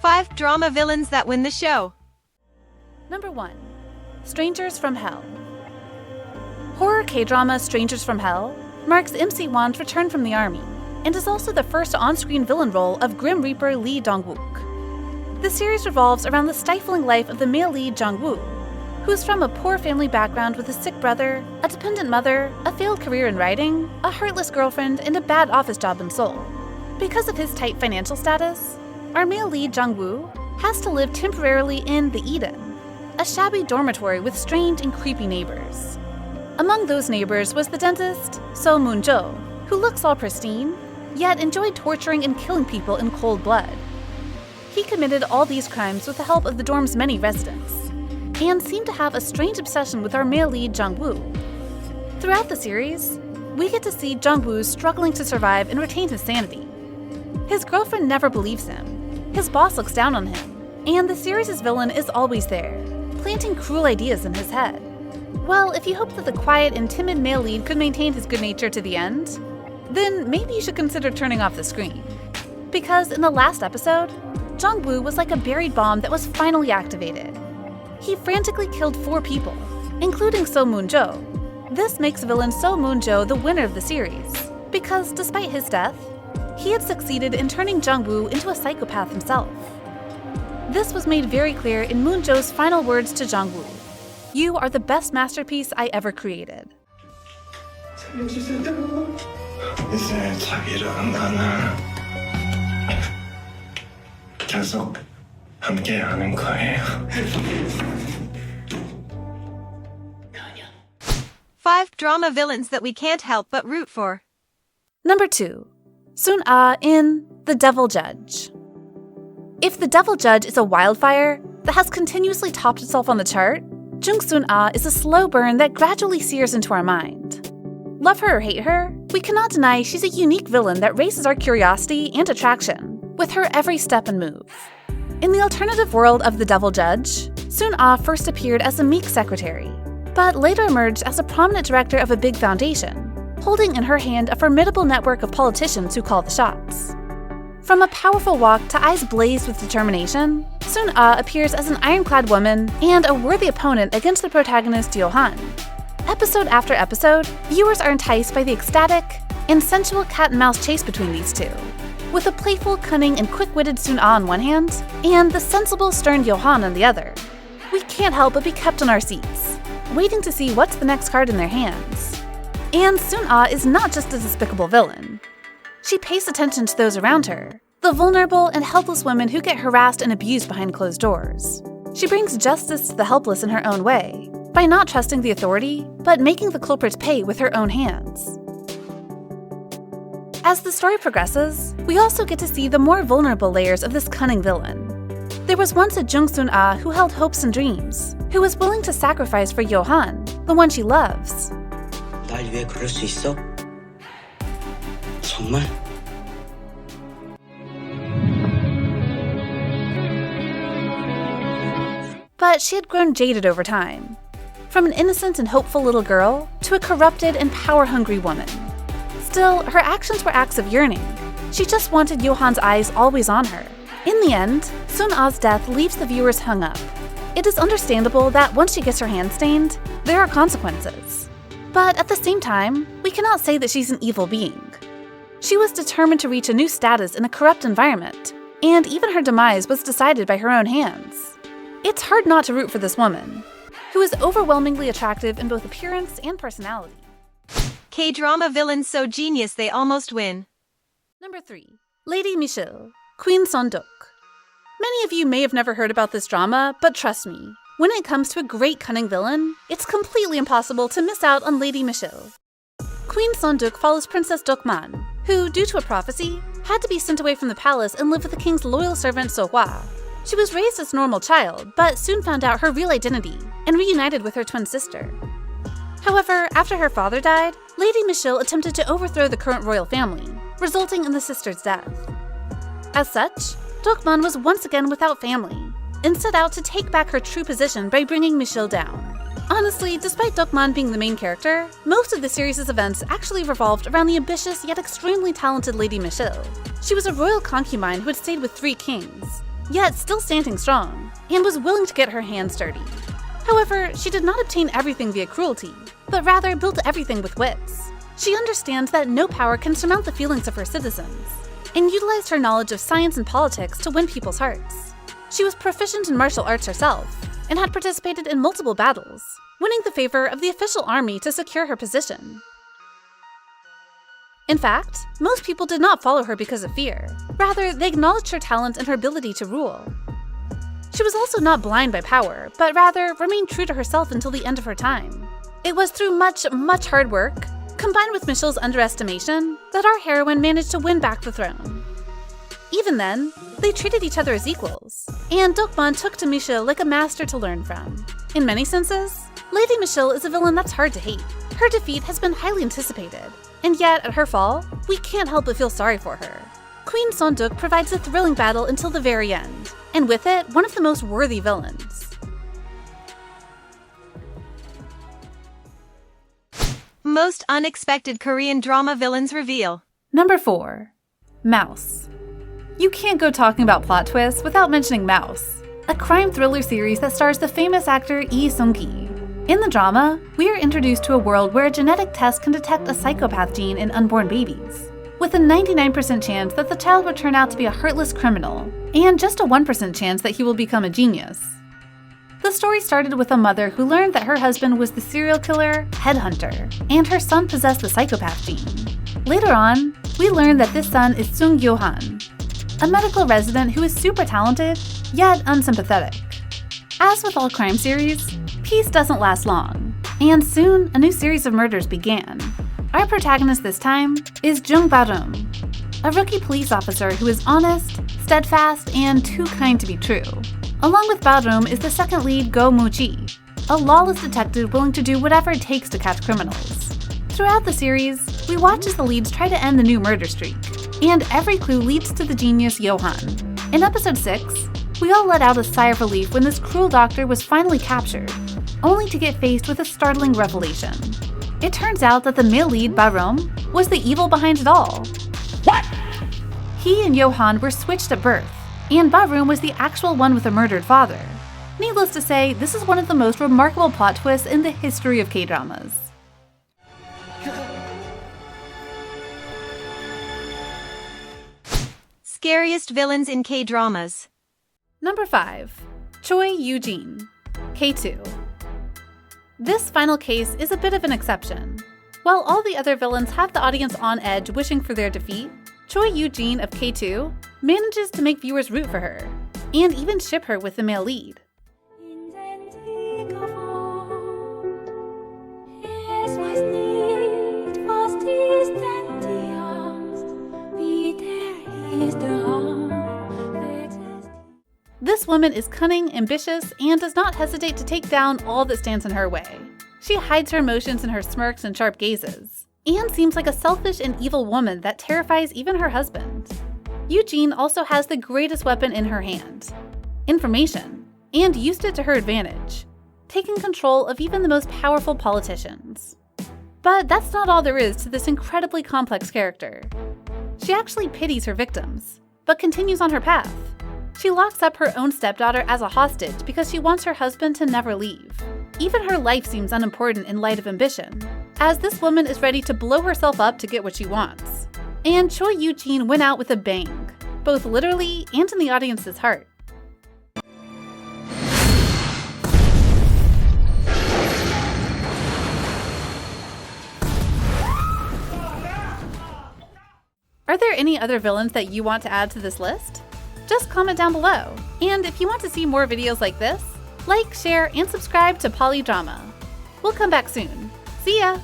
5 drama villains that win the show. Number 1. Strangers from Hell. Horror K-drama Strangers from Hell marks MC Wan's return from the army and is also the first on-screen villain role of Grim Reaper Lee Dong-wook. The series revolves around the stifling life of the male lead Jung-woo, who is from a poor family background with a sick brother, a dependent mother, a failed career in writing, a heartless girlfriend, and a bad office job in Seoul. Because of his tight financial status, our male lead Jung-woo has to live temporarily in the Eden, a shabby dormitory with strange and creepy neighbors. Among those neighbors was the dentist, So Moon-jo, who looks all pristine, yet enjoyed torturing and killing people in cold blood. He committed all these crimes with the help of the dorm's many residents, and seemed to have a strange obsession with our male lead Jung-woo. Throughout the series, we get to see Jung-woo struggling to survive and retain his sanity. His girlfriend never believes him, his boss looks down on him, and the series' villain is always there, planting cruel ideas in his head. Well, if you hope that the quiet and timid male lead could maintain his good nature to the end, then maybe you should consider turning off the screen. Because in the last episode, Jung-woo was like a buried bomb that was finally activated. He frantically killed 4 people, including So Moon-jo. This makes villain So Moon-jo the winner of the series, because despite his death, he had succeeded in turning Jung-woo into a psychopath himself. This was made very clear in Moon-jo's final words to Jung-woo: "You are the best masterpiece I ever created." 이제 자기랑 나는 계속 함께하는 거예요. 5 drama villains that we can't help but root for. Number 2. Sun-ah in The Devil Judge. If The Devil Judge is a wildfire that has continuously topped itself on the chart, Jung Sun-ah is a slow burn that gradually sears into our mind. Love her or hate her, we cannot deny she's a unique villain that raises our curiosity and attraction with her every step and move. In the alternative world of The Devil Judge, Sun-ah first appeared as a meek secretary, but later emerged as a prominent director of a big foundation, holding in her hand a formidable network of politicians who call the shots. From a powerful walk to eyes blazed with determination, Sun-ah appears as an ironclad woman and a worthy opponent against the protagonist Yohan. Episode after episode, viewers are enticed by the ecstatic and sensual cat-and-mouse chase between these two, with a playful, cunning, and quick-witted Sun-ah on one hand, and the sensible, stern Yohan on the other. We can't help but be kept on our seats, waiting to see what's the next card in their hands. And Sun-ah is not just a despicable villain. She pays attention to those around her, the vulnerable and helpless women who get harassed and abused behind closed doors. She brings justice to the helpless in her own way, by not trusting the authority, but making the culprits pay with her own hands. As the story progresses, we also get to see the more vulnerable layers of this cunning villain. There was once a Jung Sun-ah who held hopes and dreams, who was willing to sacrifice for Yohan, the one she loves. 날 위해 그럴 수 있어? 정말? But she had grown jaded over time. From an innocent and hopeful little girl to a corrupted and power-hungry woman. Still, her actions were acts of yearning. She just wanted Yohan's eyes always on her. In the end, Sun-ah's death leaves the viewers hung up. It is understandable that once she gets her hands stained, there are consequences. But at the same time, we cannot say that she's an evil being. She was determined to reach a new status in a corrupt environment, and even her demise was decided by her own hands. It's hard not to root for this woman, who is overwhelmingly attractive in both appearance and personality. K-drama villains so genius they almost win. Number 3. Lady Michelle, Queen Sanduk. Many of you may have never heard about this drama, but trust me, when it comes to a great cunning villain, it's completely impossible to miss out on Lady Michelle. Queen Sanduk follows Princess Dokman, who, due to a prophecy, had to be sent away from the palace and live with the king's loyal servant So-hwa. She was raised as a normal child, but soon found out her real identity and reunited with her twin sister. However, after her father died, Lady Michelle attempted to overthrow the current royal family, resulting in the sister's death. As such, Dokman was once again without family, and set out to take back her true position by bringing Michelle down. Honestly, despite Dokman being the main character, most of the series' events actually revolved around the ambitious yet extremely talented Lady Michelle. She was a royal concubine who had stayed with 3 kings, yet still standing strong, and was willing to get her hands dirty. However, she did not obtain everything via cruelty, but rather built everything with wits. She understands that no power can surmount the feelings of her citizens, and utilized her knowledge of science and politics to win people's hearts. She was proficient in martial arts herself, and had participated in multiple battles, winning the favor of the official army to secure her position. In fact, most people did not follow her because of fear. Rather, they acknowledged her talent and her ability to rule. She was also not blind by power, but rather remained true to herself until the end of her time. It was through much hard work, combined with Michelle's underestimation, that our heroine managed to win back the throne. Even then, they treated each other as equals, and Dokman took to Michelle like a master to learn from. In many senses, Lady Michelle is a villain that's hard to hate. Her defeat has been highly anticipated, and yet at her fall, we can't help but feel sorry for her. Queen Sanduk provides a thrilling battle until the very end, and with it, one of the most worthy villains. Most unexpected Korean drama villains reveal. Number 4. Mouse. You can't go talking about plot twists without mentioning Mouse, a crime thriller series that stars the famous actor Lee Sung-gi. In the drama, we are introduced to a world where a genetic test can detect a psychopath gene in unborn babies, with a 99% chance that the child will turn out to be a heartless criminal, and just a 1% chance that he will become a genius. The story started with a mother who learned that her husband was the serial killer headhunter, and her son possessed the psychopath gene. Later on, we learn that this son is Sung Yo-han, a medical resident who is super talented, yet unsympathetic. As with all crime series, peace doesn't last long, and soon a new series of murders began. Our protagonist this time is Jung Ba-rum, a rookie police officer who is honest, steadfast, and too kind to be true. Along with Ba-rum is the second lead Go Mu-ji, a lawless detective willing to do whatever it takes to catch criminals. Throughout the series, we watch as the leads try to end the new murder streak, and every clue leads to the genius Johan. In episode 6, we all let out a sigh of relief when this cruel doctor was finally captured, only to get faced with a startling revelation. It turns out that the male lead, Ba-rum, was the evil behind it all. What? He and Johan were switched at birth, and Ba-rum was the actual one with a murdered father. Needless to say, this is one of the most remarkable plot twists in the history of K-dramas. Scariest villains in K-dramas. Number 5. Choi Eugen, K2. This final case is a bit of an exception. While all the other villains have the audience on edge wishing for their defeat, Choi Eugen of K2 manages to make viewers root for her, and even ship her with the male lead. This woman is cunning, ambitious, and does not hesitate to take down all that stands in her way. She hides her emotions in her smirks and sharp gazes, and seems like a selfish and evil woman that terrifies even her husband. Eugen also has the greatest weapon in her hand, information, and used it to her advantage, taking control of even the most powerful politicians. But that's not all there is to this incredibly complex character. She actually pities her victims, but continues on her path. She locks up her own stepdaughter as a hostage because she wants her husband to never leave. Even her life seems unimportant in light of ambition, as this woman is ready to blow herself up to get what she wants. And Choi Eugen went out with a bang, both literally and in the audience's heart. Are there any other villains that you want to add to this list? Just comment down below. And if you want to see more videos like this, like, share, and subscribe to Bbali Drama. We'll come back soon. See ya!